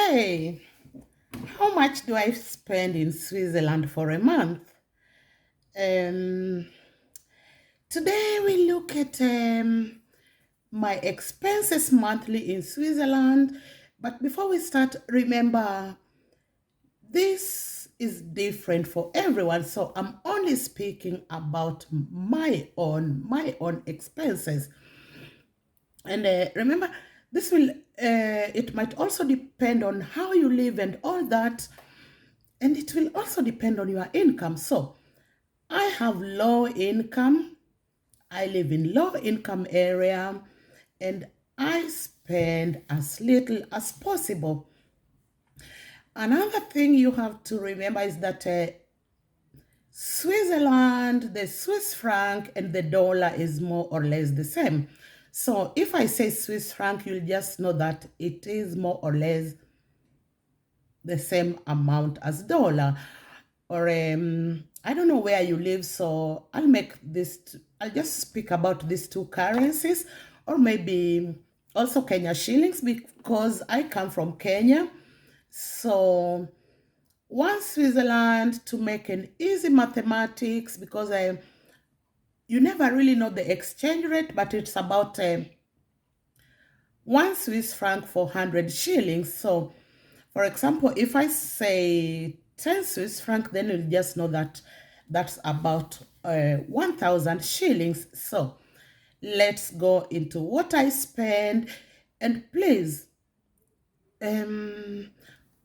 Okay, how much do I spend in Switzerland for a month? Um, Today we look at my expenses monthly in Switzerland. But before we start, remember this is different for everyone. So I'm only speaking about my own expenses. And remember, this will it might also depend on how you live and all that. And it will also depend on your income. So I have low income. I live in low income area and I spend as little as possible. Another thing you have to remember is that Switzerland, the Swiss franc and the dollar is more or less the same. So if I say Swiss franc, you'll just know that it is more or less the same amount as dollar. Or I don't know where you live, so I'll just speak about these two currencies, or maybe also Kenya shillings because I come from Kenya. So one Switzerland to make an easy mathematics because you never really know the exchange rate, but it's about one Swiss franc for 100 shillings. So for example, if I say 10 Swiss franc, then you'll just know that that's about 1,000 shillings. So let's go into what I spend. And please, when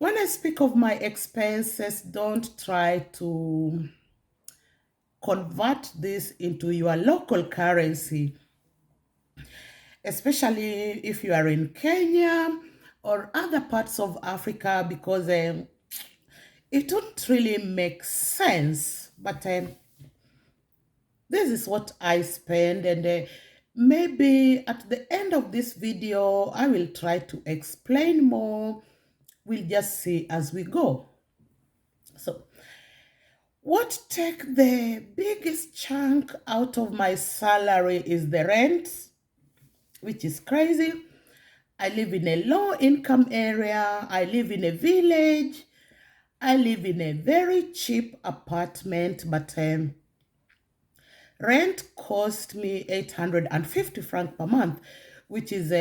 I speak of my expenses, don't try to convert this into your local currency, especially if you are in Kenya or other parts of Africa, because it don't really make sense. But this is what I spend, and maybe at the end of this video, I will try to explain more. We'll just see as we go. So, what take the biggest chunk out of my salary is the rent, which is crazy. I live in a low income area. I live in a village. I live in a very cheap apartment, but rent cost me 850 francs per month, which is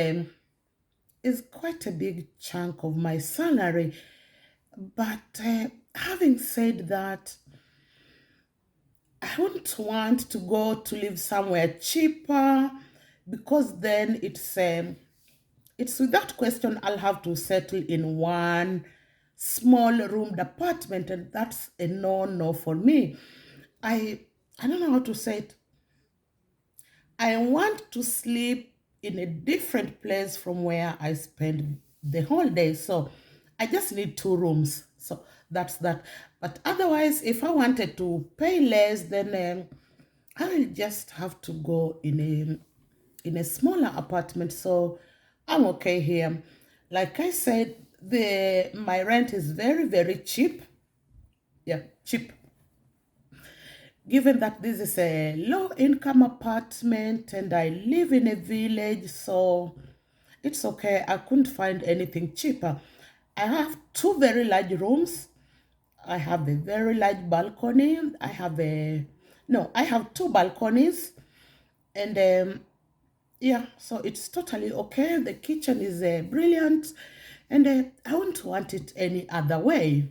quite a big chunk of my salary. But having said that, I wouldn't want to go to live somewhere cheaper because then it's without question I'll have to settle in one small roomed apartment, and that's a no for me. I I don't know how to say it. I want to sleep in a different place from where I spend the whole day. So I just need two rooms. So that's that. But otherwise, if I wanted to pay less, then I will just have to go in a smaller apartment. So I'm okay here. Like I said, the my rent is very cheap. Yeah, cheap. Given that this is a low income apartment and I live in a village, so it's okay. I couldn't find anything cheaper. I have two very large rooms. I have a very large balcony. I have two balconies, and yeah, so it's totally okay. The kitchen is brilliant, and I wouldn't want it any other way.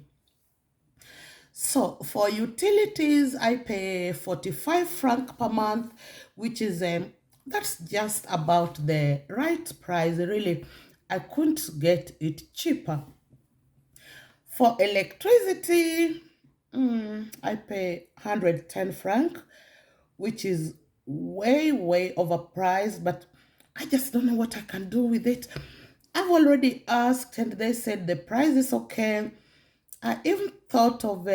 So for utilities, I pay 45 franc per month, which is that's just about the right price. Really, I couldn't get it cheaper. For electricity, I pay 110 franc, which is way overpriced, but I just don't know what I can do with it. I've already asked and they said the price is okay. I even thought of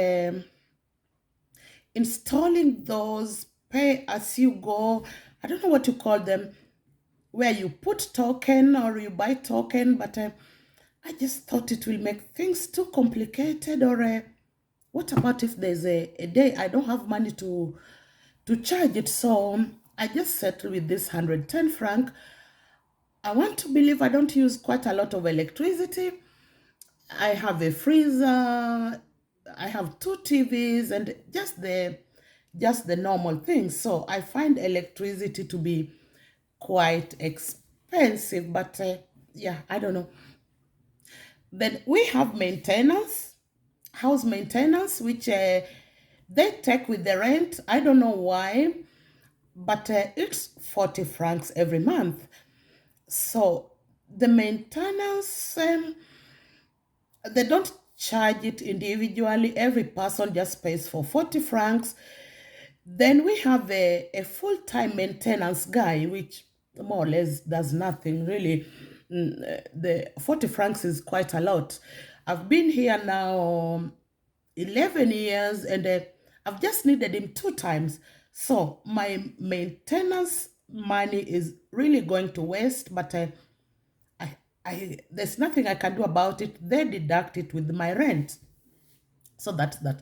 installing those pay as you go, I don't know what you call them, where you put token or you buy token, but I just thought it will make things too complicated. Or what about if there's a day I don't have money to charge it? So I just settle with this 110 franc. I want to believe I don't use quite a lot of electricity. I have a freezer, I have two TVs, and just the normal things. So I find electricity to be quite expensive, but yeah, I don't know. Then we have maintenance, house maintenance, which they take with the rent. I don't know why, but it's 40 francs every month. So the maintenance, they don't charge it individually. Every person just pays for 40 francs. Then we have a full-time maintenance guy, which more or less does nothing really. The 40 francs is quite a lot. I've been here now 11 years, and I've just needed him two times. So my maintenance money is really going to waste, but there's nothing I can do about it. They deduct it with my rent. So that's that.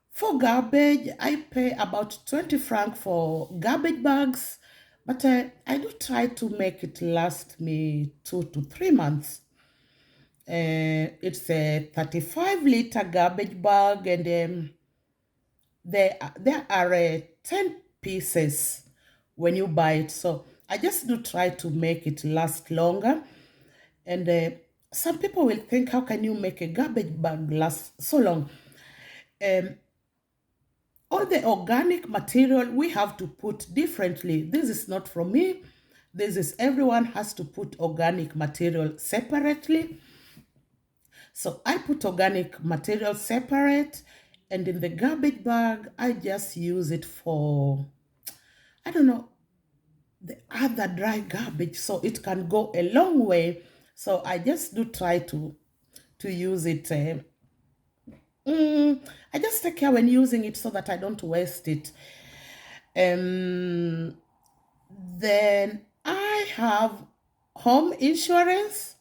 For garbage, I pay about 20 francs for garbage bags, but I do try to make it last me 2 to 3 months. It's a 35-liter garbage bag, and there are 10 pieces when you buy it. So I just do try to make it last longer. And some people will think, how can you make a garbage bag last so long? Um, all the organic material we have to put differently. This is not from me. This is everyone has to put organic material separately. So I put organic material separate, and in the garbage bag, I just use it for, I don't know, the other dry garbage, so it can go a long way. So I just do try to use it. I just take care when using it so that I don't waste it. Um, then I have home insurance,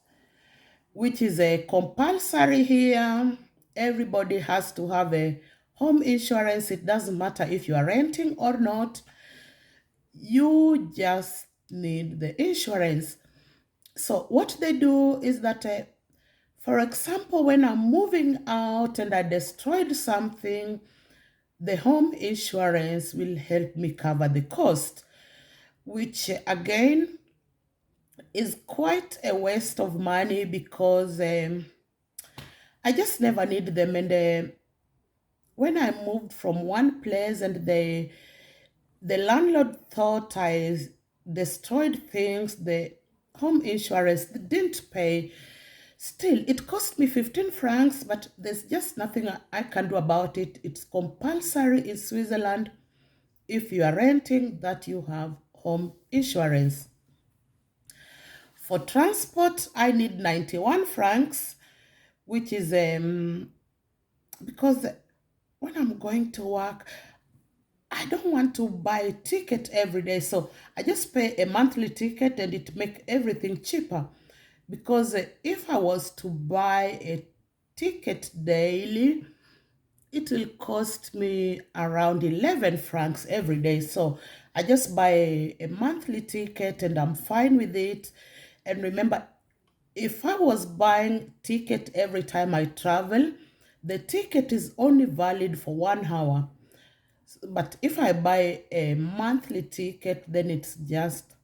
which is a compulsory here. Everybody has to have a home insurance. It doesn't matter if you are renting or not. You just need the insurance. So what they do is that, for example, when I'm moving out and I destroyed something, the home insurance will help me cover the cost, which again is quite a waste of money because I just never need them. And when I moved from one place and the landlord thought I destroyed things, the home insurance didn't pay. Still, it cost me 15 francs, but there's just nothing I can do about it. It's compulsory in Switzerland if you are renting that you have home insurance. For transport, I need 91 francs, which is because when I'm going to work, I don't want to buy a ticket every day. So I just pay a monthly ticket and it make everything cheaper. Because if I was to buy a ticket daily, it will cost me around 11 francs every day. So I just buy a monthly ticket and I'm fine with it. And remember, if I was buying ticket every time I travel, the ticket is only valid for 1 hour. But if I buy a monthly ticket, then it's just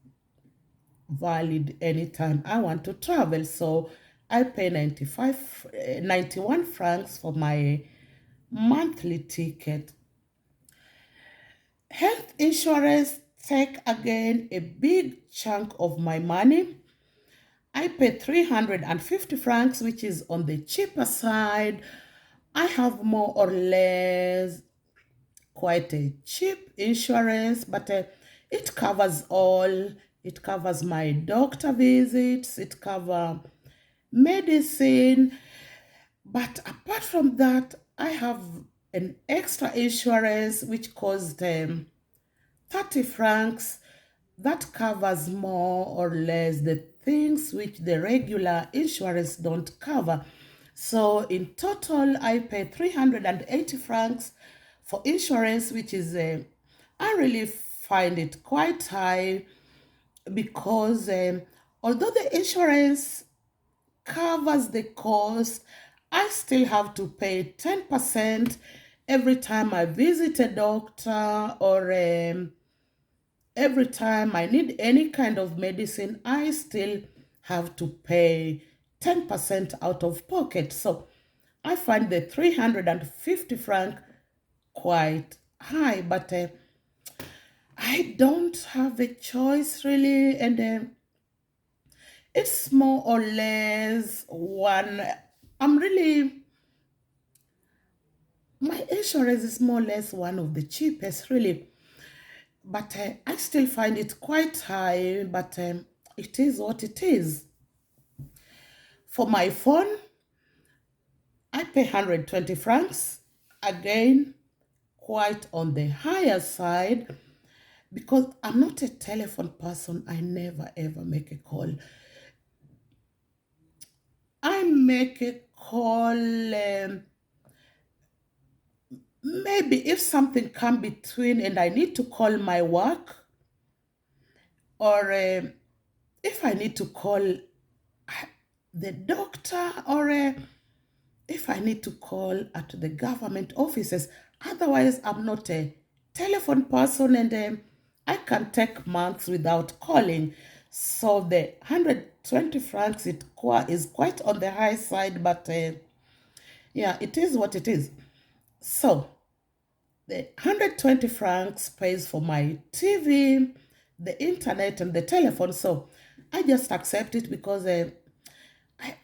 valid anytime I want to travel. So I pay 91 francs for my monthly ticket. Health insurance take again a big chunk of my money. I pay 350 francs, which is on the cheaper side. I have more or less quite a cheap insurance, but it covers all. It covers my doctor visits, it covers medicine. But apart from that, I have an extra insurance which cost 30 francs. That covers more or less the things which the regular insurance don't cover. So in total, I pay 380 francs for insurance, which is, I really find it quite high because although the insurance covers the cost. I still have to pay 10% every time I visit a doctor, or every time I need any kind of medicine. I still have to pay 10% out of pocket. So I find the 350 franc quite high, but I don't have a choice really, and it's more or less one. I'm really, my insurance is more or less one of the cheapest, really, but I still find it quite high, but it is what it is. For my phone, I pay 120 francs, again, quite on the higher side, because I'm not a telephone person. I never ever make a call. I make a call maybe if something come between and I need to call my work, or if I need to call the doctor, or if I need to call at the government offices. Otherwise, I'm not a telephone person, and I can take months without calling. So the 120 francs is quite on the high side, but yeah, it is what it is. So the 120 francs pays for my TV, the internet, and the telephone. So I just accept it because I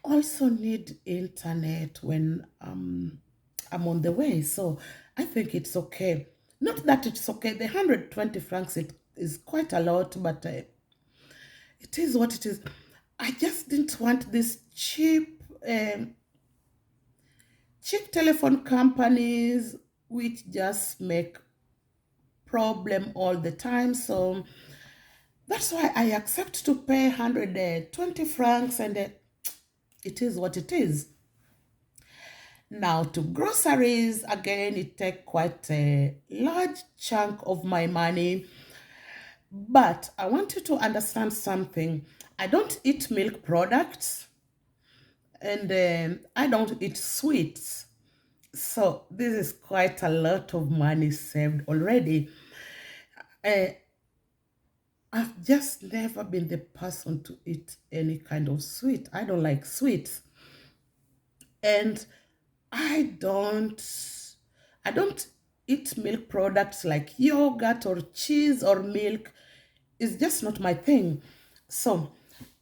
also need internet when I'm on the way. So I think it's okay. Not that it's okay. The 120 francs it is quite a lot, but it is what it is. I just didn't want this cheap telephone companies which just make problem all the time. So that's why I accept to pay 120 francs, and it is what it is. Now to groceries, again, it take quite a large chunk of my money. But I want you to understand something. I don't eat milk products, and I don't eat sweets. So this is quite a lot of money saved already. Uh, I've just never been the person to eat any kind of sweet. I don't like sweets. And I don't I don't eat milk products like yogurt or cheese or milk. It's just not my thing. So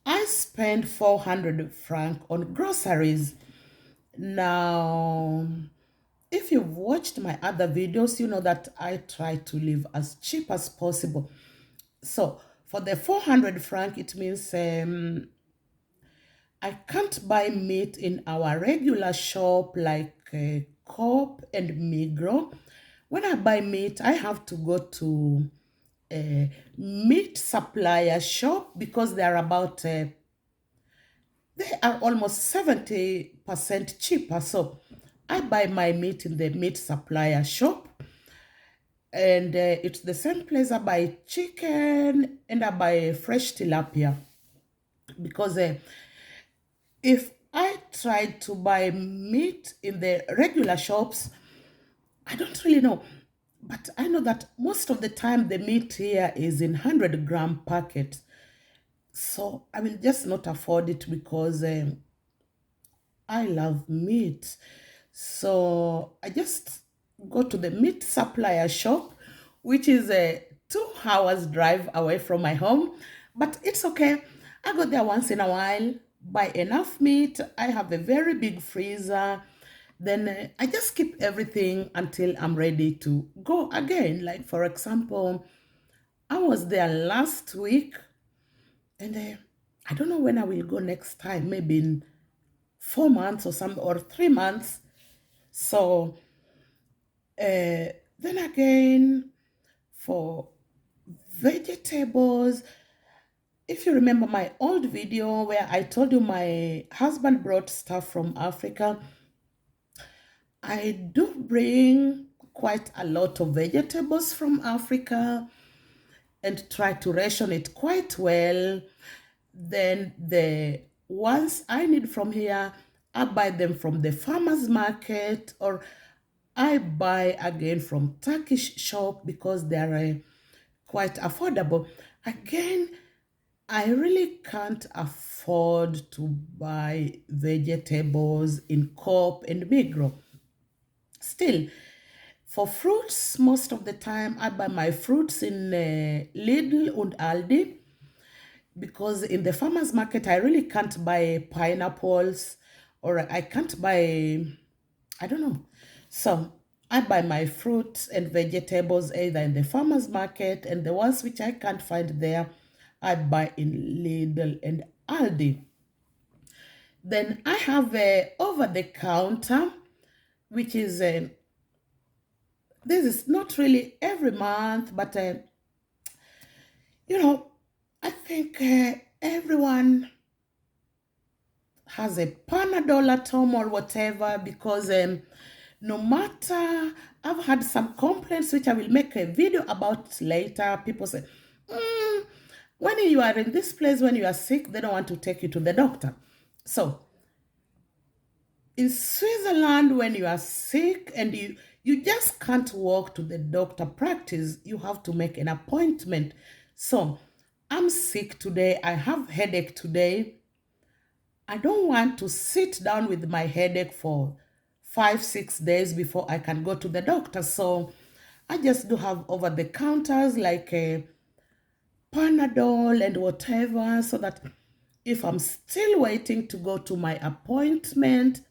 I spend 400 franc on groceries. Now, if you've watched my other videos, you know that I try to live as cheap as possible. So for the 400 franc, it means I can't buy meat in our regular shop like Coop and Migro. When I buy meat, I have to go to a meat supplier shop because they are almost 70% cheaper. So I buy my meat in the meat supplier shop, and it's the same place I buy chicken and I buy fresh tilapia, because if I tried to buy meat in the regular shops, I don't really know. But I know that most of the time the meat here is in 100-gram packets. So I will just not afford it because I love meat. So I just go to the meat supplier shop, which is a 2 hours drive away from my home. But it's okay. I go there once in a while, buy enough meat. I have a very big freezer. Then I just keep everything until I'm ready to go again. Like, for example, I was there last week, and I don't know when I will go next time, maybe in 4 months or 3 months. So then again, for vegetables, if you remember my old video where I told you my husband brought stuff from Africa, I do bring quite a lot of vegetables from Africa and try to ration it quite well. Then the once I need from here, I buy them from the farmer's market, or I buy again from Turkish shop because they are quite affordable. Again, I really can't afford to buy vegetables in Coop and Migros. Still, for fruits, most of the time I buy my fruits in Lidl and Aldi, because in the farmers market I really can't buy pineapples, or I can't buy, I don't know. So I buy my fruits and vegetables either in the farmers market, and the ones which I can't find there, I buy in Lidl and Aldi. Then I have a over the counter, which is this is not really every month, but you know, I think everyone has a Panadol at home or whatever, because no matter, I've had some complaints which I will make a video about later. People say, "Mm, when you are in this place, when you are sick, they don't want to take you to the doctor." So in Switzerland, when you are sick and you just can't walk to the doctor practice, you have to make an appointment. So I'm sick today, I have headache today. I don't want to sit down with my headache for 5, 6 days before I can go to the doctor. So I just do have over the counters like a Panadol and whatever, so that if I'm still waiting to go to my appointment,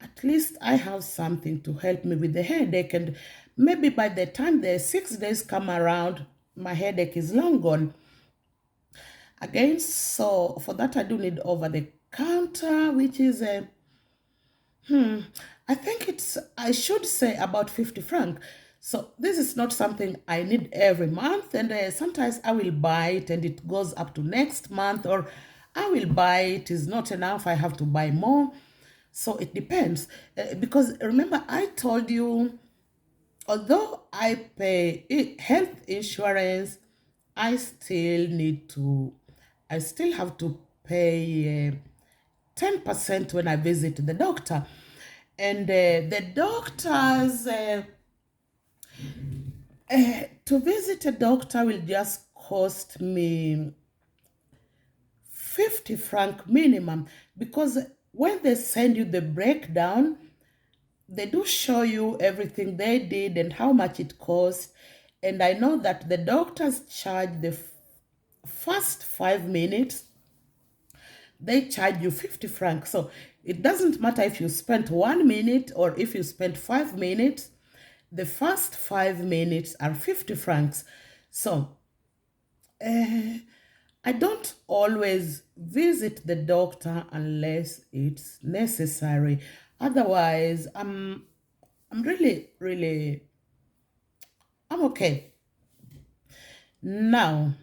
at least I have something to help me with the headache. And maybe by the time the 6 days come around, my headache is long gone. Again, so for that, I do need over the counter, which is a, I think it's, I should say about 50 franc. So this is not something I need every month. And sometimes I will buy it and it goes up to next month, or I will buy it, is not enough, I have to buy more. So it depends. Because remember, I told you, although I pay health insurance, I still need to, I still have to pay 10% when I visit the doctor. And the doctors, to visit a doctor will just cost me 50 franc minimum, because when they send you the breakdown, they do show you everything they did and how much it cost. And I know that the doctors charge the first 5 minutes, they charge you 50 francs. So it doesn't matter if you spent 1 minute or if you spent 5 minutes, the first 5 minutes are 50 francs. So I don't always visit the doctor unless it's necessary. Otherwise, I'm really, really, I'm okay. Now,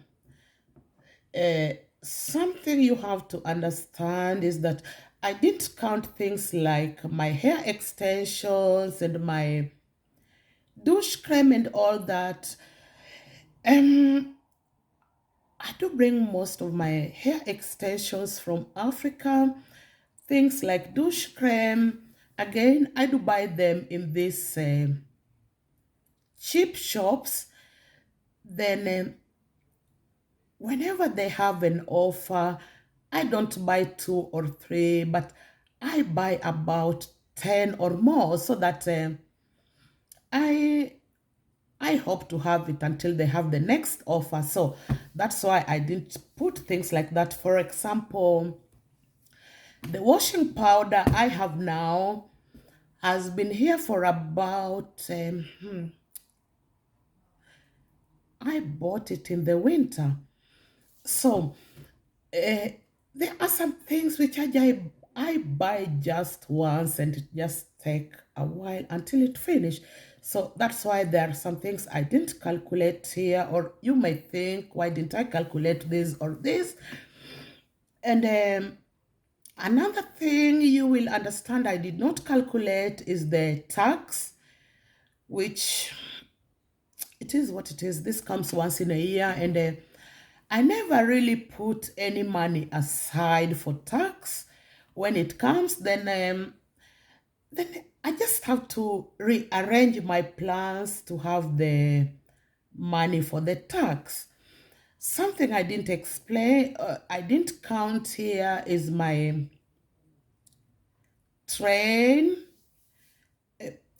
something you have to understand is that I didn't count things like my hair extensions and my douche cream and all that. Um, I do bring most of my hair extensions from Africa. Things like douche cream, again, I do buy them in these cheap shops. Then whenever they have an offer, I don't buy 2 or 3, but I buy about 10 or more, so that I I hope to have it until they have the next offer. So that's why I didn't put things like that. For example, the washing powder I have now has been here for about, I bought it in the winter. So there are some things which I buy just once and it just take a while until it finish. So that's why there are some things I didn't calculate here, or you may think, why didn't I calculate this or this? And another thing you will understand I did not calculate is the tax, which it is what it is. This comes once in a year, and I never really put any money aside for tax. When it comes, then I just have to rearrange my plans to have the money for the tax. Something I didn't explain, I didn't count here is my train,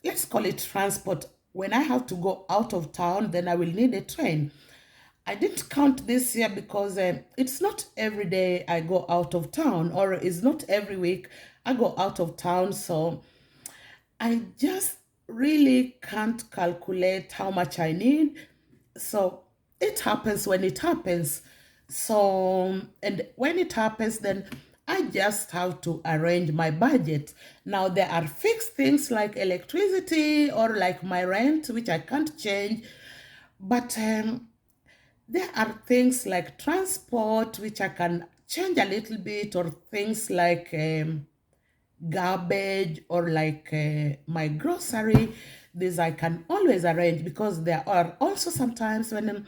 let's call it transport. When I have to go out of town, then I will need a train. I didn't count this year because it's not every day I go out of town, or it's not every week I go out of town. So I just really can't calculate how much I need. So it happens when it happens. So, and when it happens, then I just have to arrange my budget. Now, there are fixed things like electricity or like my rent, which I can't change. But there are things like transport, which I can change a little bit, or things like garbage, or like my grocery. These I can always arrange, because there are also sometimes when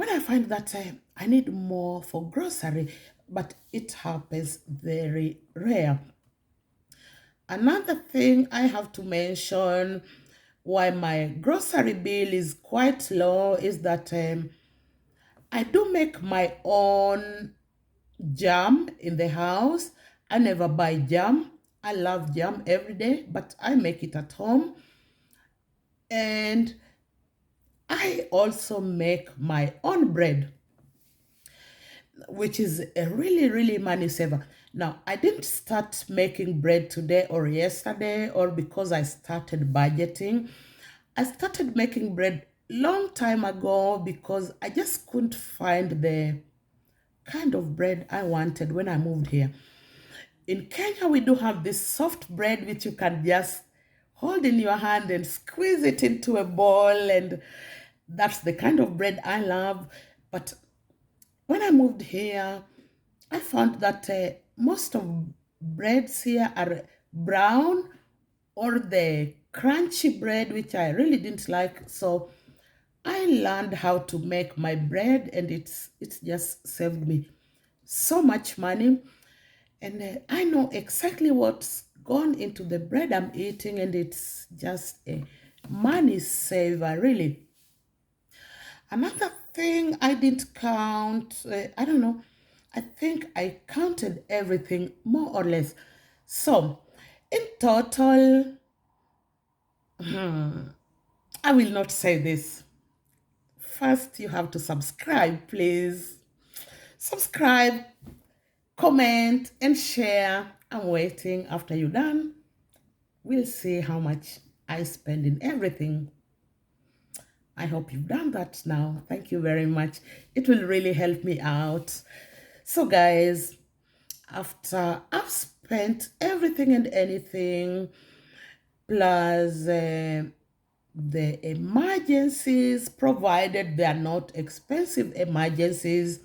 I find that I need more for grocery, but it happens very rare. Another thing I have to mention why my grocery bill is quite low is that I do make my own jam in the house. I never buy jam. I love jam every day, but I make it at home. And I also make my own bread, which is a really, really money saver. Now, I didn't start making bread today or yesterday, or because I started budgeting. I started making bread long time ago because I just couldn't find the kind of bread I wanted when I moved here. In Kenya, we do have this soft bread which you can just hold in your hand and squeeze it into a bowl, and that's the kind of bread I love. But when I moved here, I found that most of breads here are brown, or the crunchy bread, which I really didn't like. So I learned how to make my bread, and it's just saved me so much money. And I know exactly what's gone into the bread I'm eating, and it's just a money saver, really. Another thing I didn't count, I don't know, I think I counted everything more or less. So, in total, I will not say this. First, you have to subscribe, please. Subscribe, comment, and share. I'm waiting. After you're done, we'll see how much I spend in everything. I hope you've done that now. Thank you very much. It will really help me out. So, guys, after I've spent everything and anything, plus the emergencies, provided they are not expensive emergencies,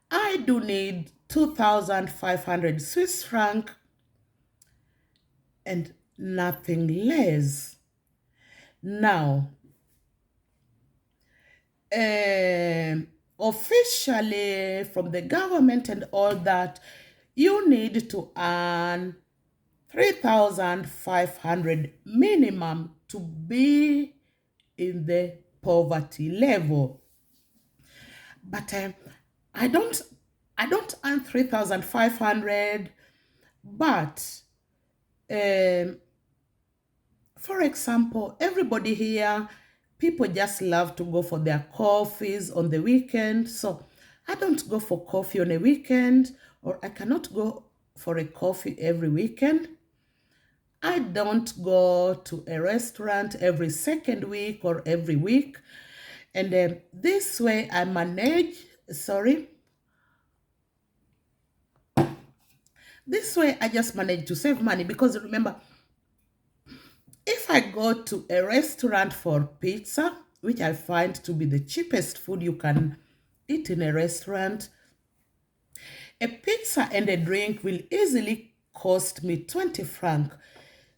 I do need 2,500 Swiss franc and nothing less. Now, officially from the government and all that, you need to earn 3,500 minimum to be in the poverty level. But I don't I don't earn 3,500, but um, for example, everybody here, people just love to go for their coffees on the weekend. So I don't go for coffee on a weekend, or I cannot go for a coffee every weekend. I don't go to a restaurant every second week or every week. And this way I manage, sorry, this way I just manage to save money, because remember, if I go to a restaurant for pizza, which I find to be the cheapest food you can eat in a restaurant, a pizza and a drink will easily cost me 20 franc.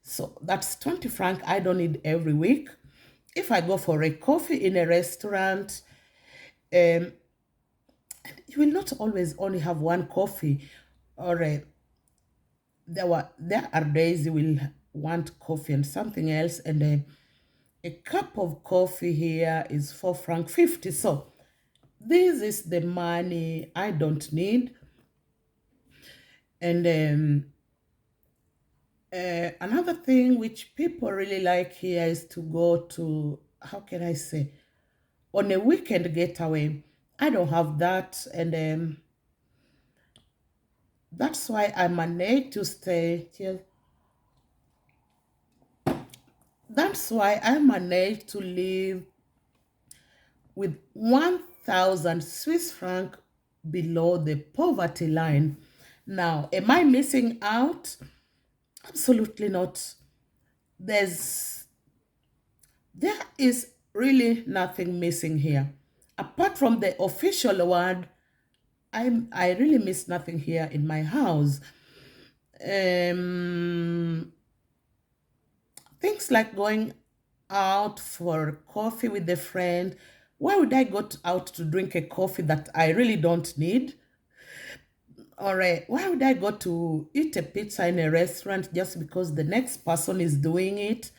So that's 20 franc I don't need every week. If I go for a coffee in a restaurant, um, You will not always only have one coffee, or there are days you will want coffee and something else, and a cup of coffee here is 4 franc 50. So this is the money I don't need. And another thing which people really like here is to go to, how can I say, on a weekend getaway. I don't have that, and that's why I managed to stay till. That's why I managed to live with 1,000 Swiss franc below the poverty line. Now, am I missing out? Absolutely not. There's there is really nothing missing here. Apart from the official word, I really miss nothing here in my house. Um, Things like going out for coffee with a friend. Why would I out to drink a coffee that I really don't need? Or why would I go to eat a pizza in a restaurant just because the next person is doing it?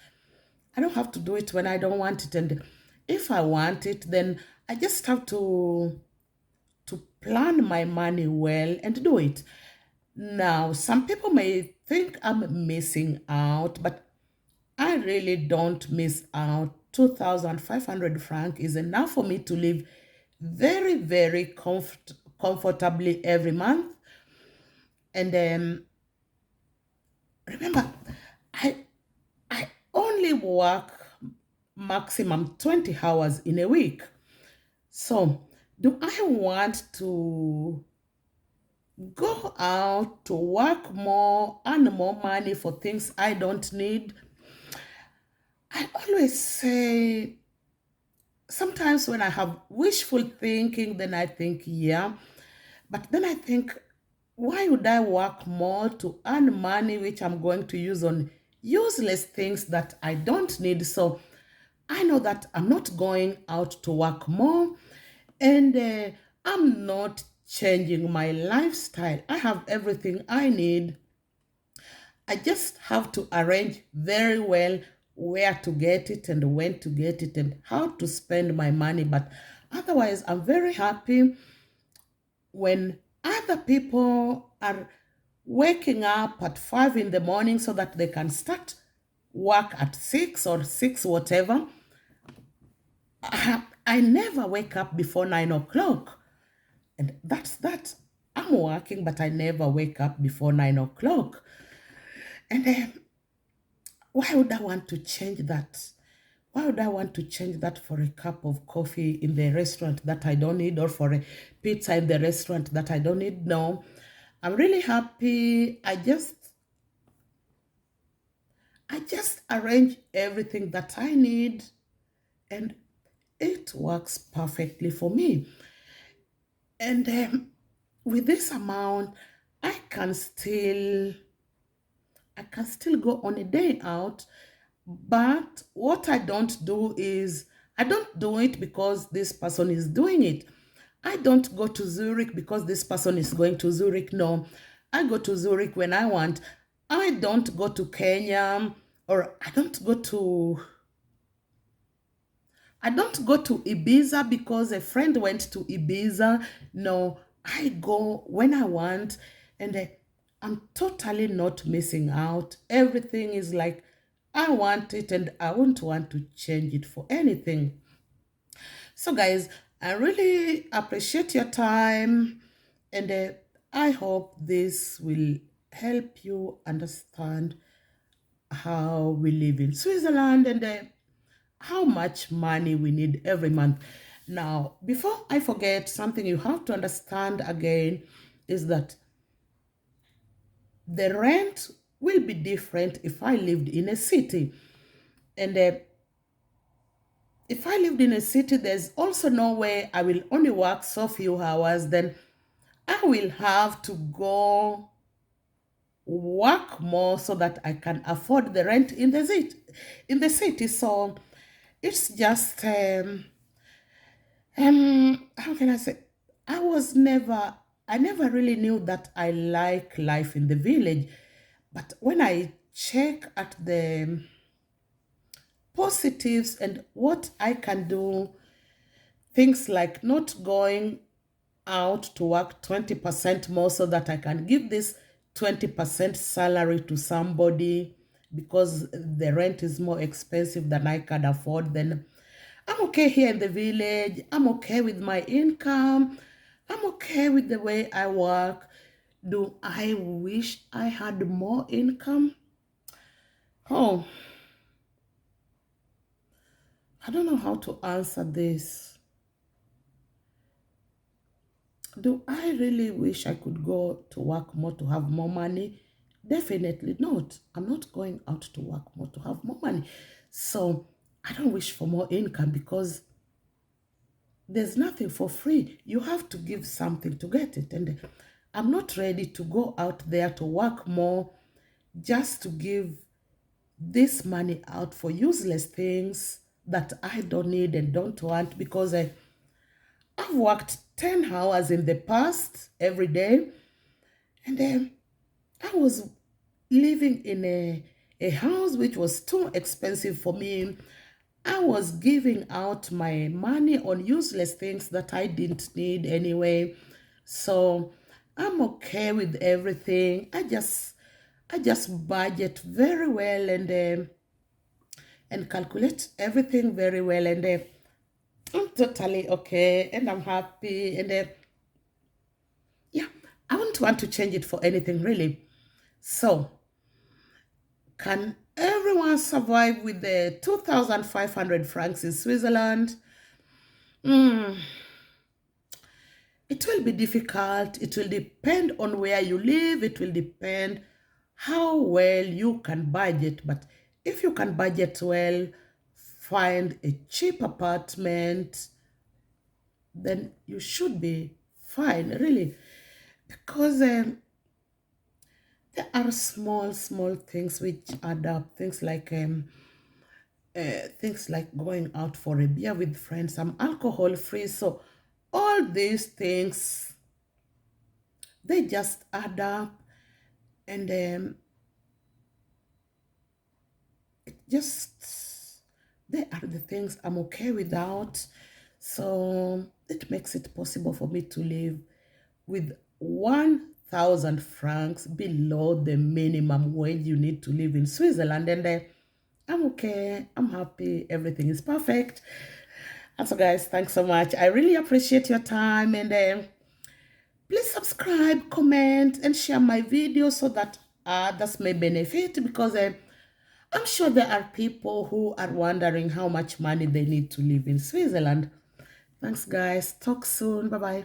I don't have to do it when I don't want it. And if I want it, then I just have to plan my money well and do it. Now, some people may think I'm missing out, but I really don't miss out. 2,500 franc is enough for me to live very, very comfortably every month. And remember, I I only work maximum 20 hours in a week. So, do I want to go out to work more, earn more money for things I don't need? I always say, sometimes when I have wishful thinking, then I think, yeah. But then I think, why would I work more to earn money which I'm going to use on useless things that I don't need? So I know that I'm not going out to work more, and I'm not changing my lifestyle. I have everything I need. I just have to arrange very well where to get it and when to get it and how to spend my money. But otherwise, I'm very happy when other people are waking up at 5 in the morning so that they can start work at 6 or 6 whatever. I never wake up before 9 o'clock. And that's that. I'm working, but I never wake up before 9 o'clock. And why would I want to change that? Why would I want to change that for a cup of coffee in the restaurant that I don't need, or for a pizza in the restaurant that I don't need? No, I'm really happy. I just arrange everything that I need, and it works perfectly for me. And with this amount, I can still I can still go on a day out. But what I don't do is, I don't do it because this person is doing it. I don't go to Zurich because this person is going to Zurich. No, I go to Zurich when I want. I don't go to Kenya, or I don't go to Ibiza because a friend went to Ibiza. No, I go when I want, and I'm totally not missing out. Everything is like I want it, and I won't want to change it for anything. So, guys, I really appreciate your time, and I hope this will help you understand how we live in Switzerland, and how much money we need every month. Now, before I forget, something you have to understand again is that the rent will be different if I lived in a city. And if I lived in a city, there's also no way I will only work so few hours. Then I will have to go work more so that I can afford the rent in the city. So it's just how can I say? I never really knew that I like life in the village. But when I check at the positives and what I can do, things like not going out to work 20% more so that I can give this 20% salary to somebody because the rent is more expensive than I can afford, then I'm okay here in the village. I'm okay with my income. I'm okay with the way I work. Do I wish I had more income? Oh, I don't know how to answer this. Do I really wish I could go to work more to have more money? Definitely not. I'm not going out to work more to have more money. So I don't wish for more income because there's nothing for free. You have to give something to get it. And I'm not ready to go out there to work more just to give this money out for useless things that I don't need and don't want because I've worked 10 hours in the past every day, and I was living in a house which was too expensive for me. I was giving out my money on useless things that I didn't need anyway. So I'm okay with everything. I just budget very well and calculate everything very well, and I'm totally okay and I'm happy, and yeah, I wouldn't want to change it for anything really. So can everyone survive with the 2,500 francs in Switzerland? Mm, it will be difficult. It will depend on where you live. It will depend how well you can budget. But if you can budget well, find a cheap apartment, then you should be fine, really. Because there are small things which add up. Things like going out for a beer with friends. I'm alcohol free, so all these things, they just add up, and it just, they are the things I'm okay without. So it makes it possible for me to live with 1,000 francs below the minimum wage you need to live in Switzerland. And I'm okay. I'm happy. Everything is perfect. And so, guys, thanks so much. I really appreciate your time. And please subscribe, comment, and share my video so that others may benefit, because I'm sure there are people who are wondering how much money they need to live in Switzerland. Thanks, guys. Talk soon. Bye-bye.